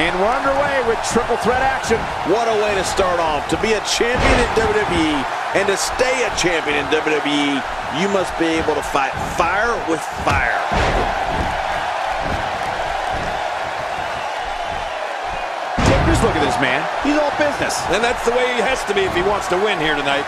And we're underway with triple threat action. What a way to start off. To be a champion in WWE and to stay a champion in WWE, you must be able to fight fire with fire. Take this look at this man. He's all business. And that's the way he has to be if he wants to win here tonight.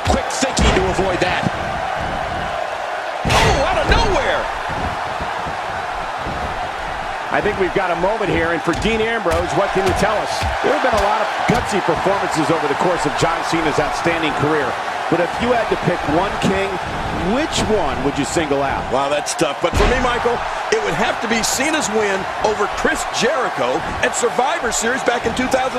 Quick thinking to avoid that. Oh, out of nowhere! I think we've got a moment here, and for Dean Ambrose, what can you tell us? There have been a lot of gutsy performances over the course of John Cena's outstanding career. But if you had to pick one king, which one would you single out? Wow, that's tough. But for me, Michael, it would have to be Cena's win over Chris Jericho at Survivor Series back in 2008.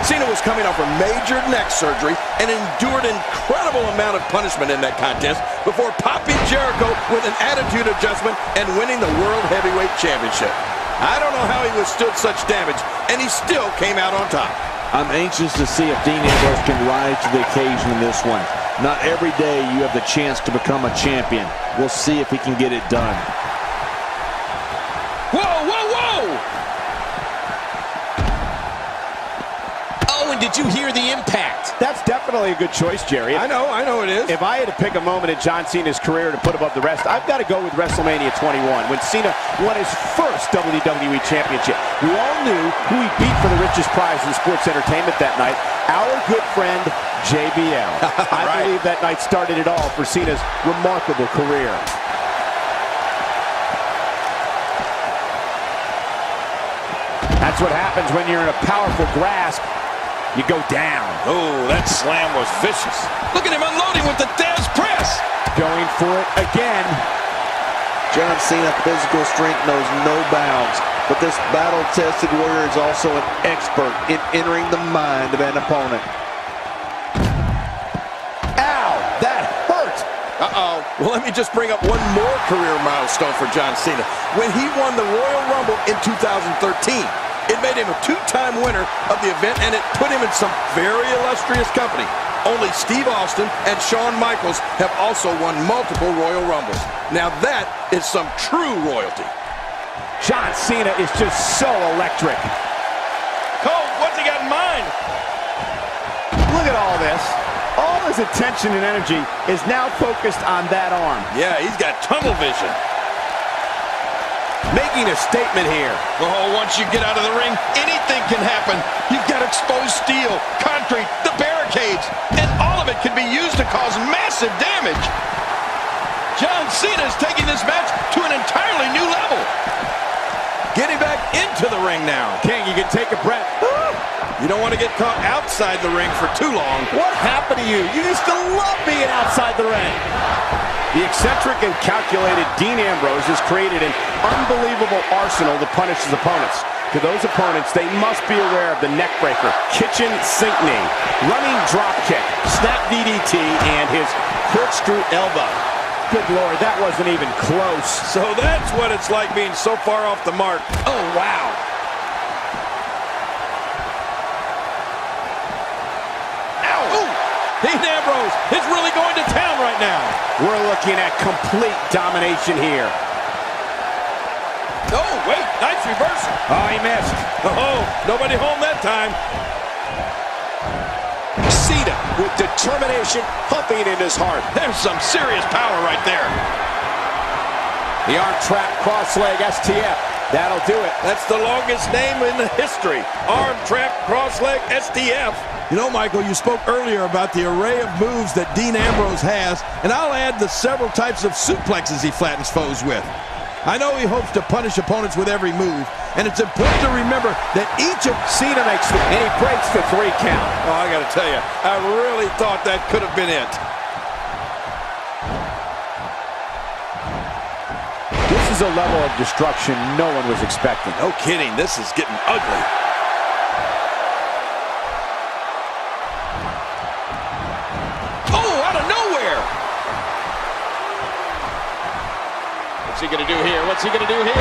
Cena was coming off a major neck surgery and endured an incredible amount of punishment in that contest before popping Jericho with an attitude adjustment and winning the World Heavyweight Championship. I don't know how he withstood such damage, and he still came out on top. I'm anxious to see if Dean Ambrose can rise to the occasion in this one. Not every day you have the chance to become a champion. We'll see if he can get it done. Whoa, whoa, whoa! Oh, and did you hear the impact? That's definitely a good choice, Jerry. I know it is. If I had to pick a moment in John Cena's career to put above the rest, I've got to go with WrestleMania 21, when Cena won his first WWE Championship. We all knew who he beat for the richest prize in sports entertainment that night, our good friend JBL. I believe that night started it all for Cena's remarkable career. That's what happens when you're in a powerful grasp. You go down. Oh, that slam was vicious. Look at him unloading with the Dez press. Going for it again. John Cena, physical strength knows no bounds, but this battle-tested warrior is also an expert in entering the mind of an opponent. Ow, that hurt. Uh-oh. Well, let me just bring up one more career milestone for John Cena. When he won the Royal Rumble in 2013. It made him a two-time winner of the event, and it put him in some very illustrious company. Only Steve Austin and Shawn Michaels have also won multiple Royal Rumbles. Now that is some true royalty. John Cena is just so electric. Cole, what's he got in mind? Look at all this. All his attention and energy is now focused on that arm. Yeah, he's got tunnel vision. Making a statement here. Oh, once you get out of the ring, anything can happen. You've got exposed steel, concrete, the barricades, and all of it can be used to cause massive damage. John Cena is taking this match to an entirely new level. Getting back into the ring now. King, you can take a breath. You don't want to get caught outside the ring for too long. What happened to you? You used to love being outside the ring. The eccentric and calculated Dean Ambrose has created an unbelievable arsenal to punish his opponents. To those opponents, they must be aware of the neckbreaker, kitchen sink knee, running drop kick, snap DDT, and his corkscrew elbow. Good Lord, that wasn't even close. So that's what it's like being so far off the mark. Oh, wow. Dean Ambrose is really going to town right now. We're looking at complete domination here. Oh, wait, nice reversal. Oh, he missed. Oh, nobody home that time. Cena with determination pumping in his heart. There's some serious power right there. The arm trap cross leg STF. That'll do it. That's the longest name in the history. Arm trap cross leg STF. You know, Michael, you spoke earlier about the array of moves that Dean Ambrose has, and I'll add the several types of suplexes he flattens foes with. I know he hopes to punish opponents with every move, and it's important to remember that each of Cena makes it, and he breaks the 3 count. Oh, I gotta tell you, I really thought that could have been it. This is a level of destruction no one was expecting. No kidding, this is getting ugly. What's he going to do here? What's he going to do here?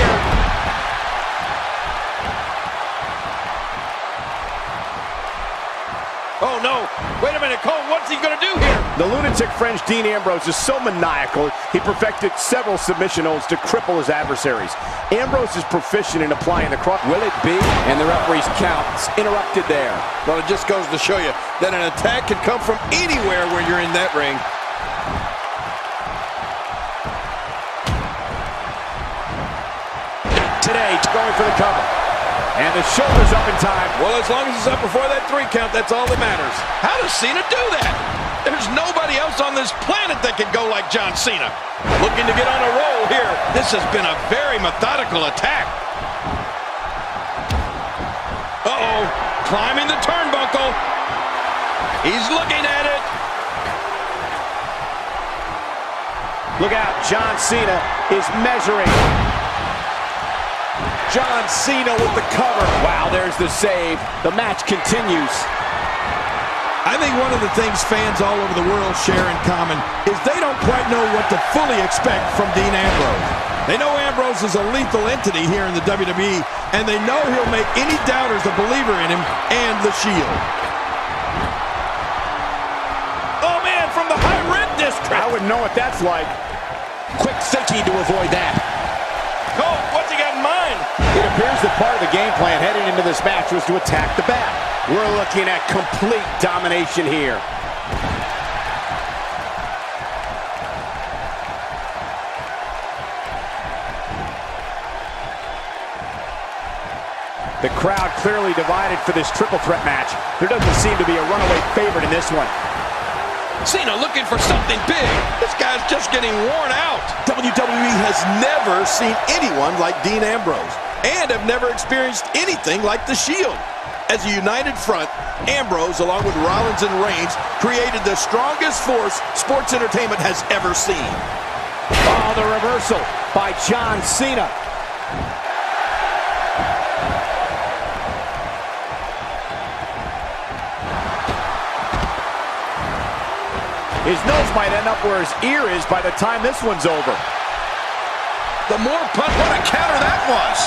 Oh, no. Wait a minute, Cole. What's he going to do here? The lunatic French Dean Ambrose is so maniacal, he perfected several submission holds to cripple his adversaries. Ambrose is proficient in applying the cross. Will it be? And the referee's count's interrupted there. Well, it just goes to show you that an attack can come from anywhere when you're in that ring. Today, going for the cover. And the shoulder's up in time. Well, as long as it's up before that 3 count, that's all that matters. How does Cena do that? There's nobody else on this planet that can go like John Cena. Looking to get on a roll here. This has been a very methodical attack. Uh-oh, climbing the turnbuckle. He's looking at it. Look out, John Cena is measuring. John Cena with the cover. Wow, there's the save. The match continues. I think one of the things fans all over the world share in common is they don't quite know what to fully expect from Dean Ambrose. They know Ambrose is a lethal entity here in the WWE, and they know he'll make any doubters a believer in him and the Shield. Oh, man, from the high rent district. I wouldn't know what that's like. Quick thinking to avoid that. Cole, what's he got in mind? It appears that part of the game plan heading into this match was to attack the back. We're looking at complete domination here. The crowd clearly divided for this triple threat match. There doesn't seem to be a runaway favorite in this one. Cena looking for something big. This guy's just getting worn out. WWE has never seen anyone like Dean Ambrose and have never experienced anything like the Shield. As a united front, Ambrose, along with Rollins and Reigns, created the strongest force sports entertainment has ever seen. Oh, the reversal by John Cena. His nose might end up where his ear is by the time this one's over. The more punt, what a counter that was.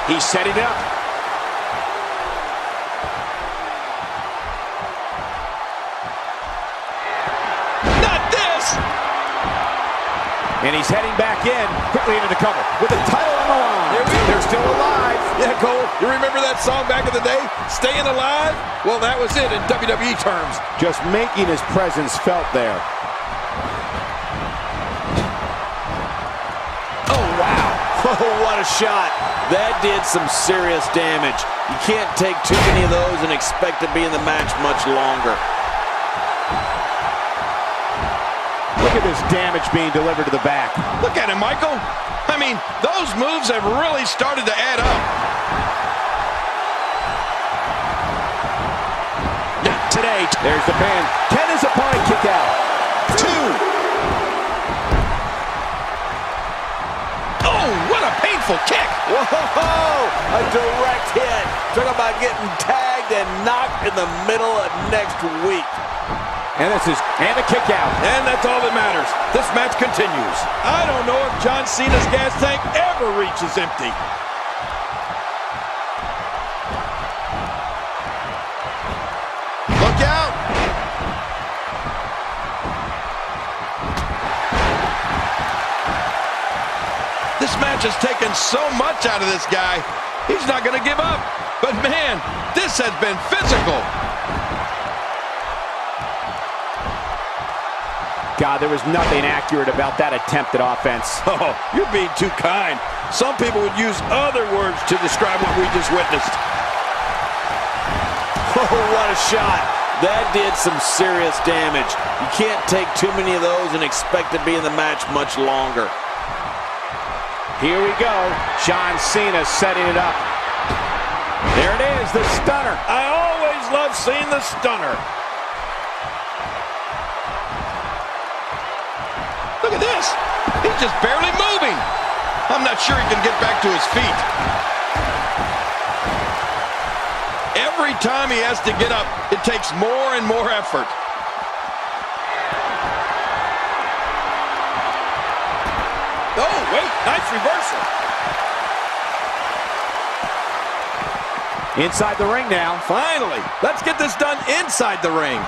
He's setting it up. Not this! And he's heading back in, quickly into the cover, with the title on the line. They're still alive. Yeah, Cole, you remember that song back in the day? Staying Alive? Well, that was it in WWE terms. Just making his presence felt there. Oh, wow. Oh, what a shot. That did some serious damage. You can't take too many of those and expect to be in the match much longer. Look at this damage being delivered to the back. Look at him, Michael. I mean, those moves have really started to add up. Not today. There's the pin. Can his opponent kick out? 2. Oh, what a painful kick. Whoa, a direct hit. Talk about getting tagged and knocked in the middle of next week. And the kick out. And that's all that matters. This match continues. I don't know if John Cena's gas tank ever reaches empty. Look out! This match has taken so much out of this guy. He's not going to give up. But man, this has been physical. God, there was nothing accurate about that attempt at offense. Oh, you're being too kind. Some people would use other words to describe what we just witnessed. Oh, what a shot. That did some serious damage. You can't take too many of those and expect to be in the match much longer. Here we go. John Cena setting it up. There it is, the stunner. I always love seeing the stunner. Look at this. He's just barely moving. I'm not sure he can get back to his feet. Every time he has to get up, it takes more and more effort. Oh, wait, nice reversal. Inside the ring now. Finally, let's get this done inside the ring.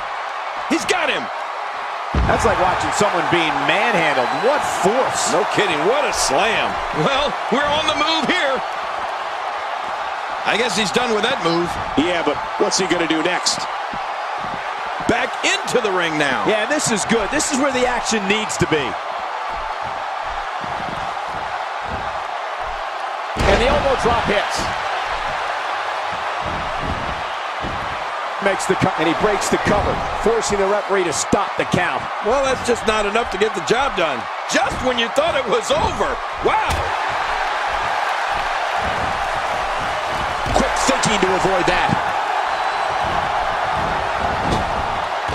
He's got him. That's like watching someone being manhandled. What force. No kidding. What a slam. Well, we're on the move here. I guess he's done with that move. Yeah, but what's he going to do next? Back into the ring now. Yeah, this is good. This is where the action needs to be. And the elbow drop hits. Makes the cut, and he breaks the cover, forcing the referee to stop the count. Well, that's just not enough to get the job done. Just when you thought it was over. Wow. Quick thinking to avoid that.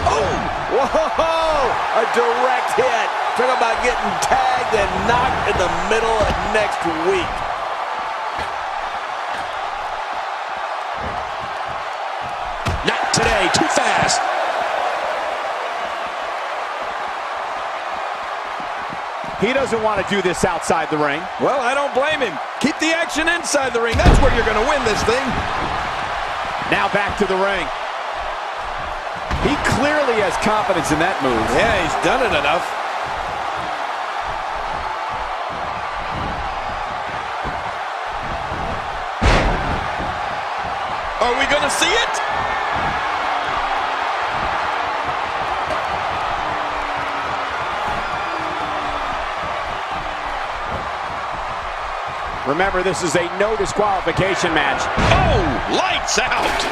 Oh! Whoa! A direct hit. Talk about getting tagged and knocked in the middle of next week. Not today. Too fast. He doesn't want to do this outside the ring. Well, I don't blame him. Keep the action inside the ring. That's where you're going to win this thing. Now back to the ring. He clearly has confidence in that move. Yeah, he's done it enough. Are we going to see it? Remember, this is a no disqualification match. Oh, lights out.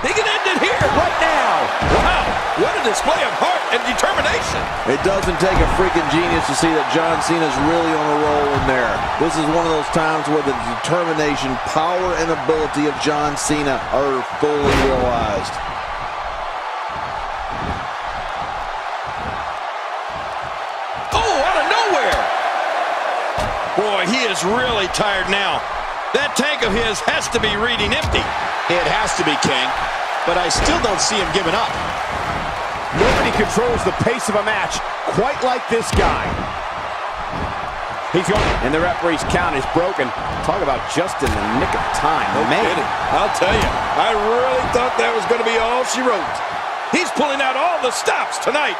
He can end it here. What now? Wow, what a display of heart and determination. It doesn't take a freaking genius to see that John Cena's really on a roll in there. This is one of those times where the determination, power, and ability of John Cena are fully realized. Oh, out of nowhere. Boy, he is really tired now. That tank of his has to be reading empty. It has to be, King. But I still don't see him giving up. Nobody controls the pace of a match quite like this guy. He's going, and the referee's count is broken. Talk about just in the nick of time. No kidding. I'll tell you, I really thought that was going to be all she wrote. He's pulling out all the stops tonight.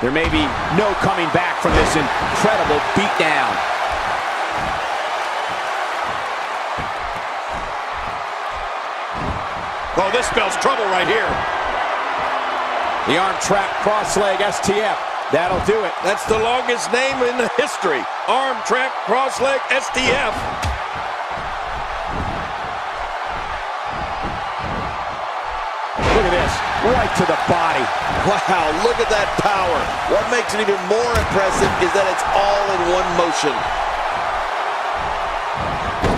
There may be no coming back from this incredible beatdown. Oh, this spells trouble right here. The arm trap cross leg STF. That'll do it. That's the longest name in the history. Arm trap cross leg STF. Look at this, right to the body. Wow, look at that power. What makes it even more impressive is that it's all in one motion.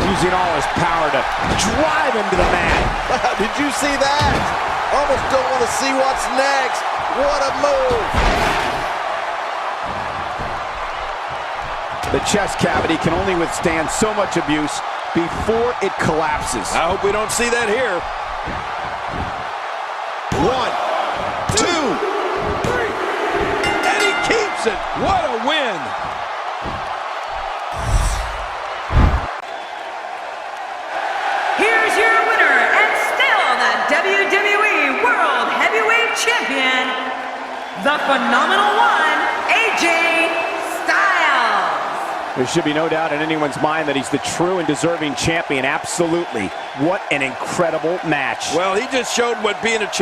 Using all his power to drive him to the mat. Wow, did you see that? Almost don't want to see what's next. What a move. The chest cavity can only withstand so much abuse before it collapses. I hope we don't see that here. 1, 2, 3. And he keeps it. What a win. Here's your winner and still the WWE World Heavyweight Champion, the Phenomenal One, AJ Styles. There should be no doubt in anyone's mind that he's the true and deserving champion. Absolutely. What an incredible match. Well, he just showed what being a champion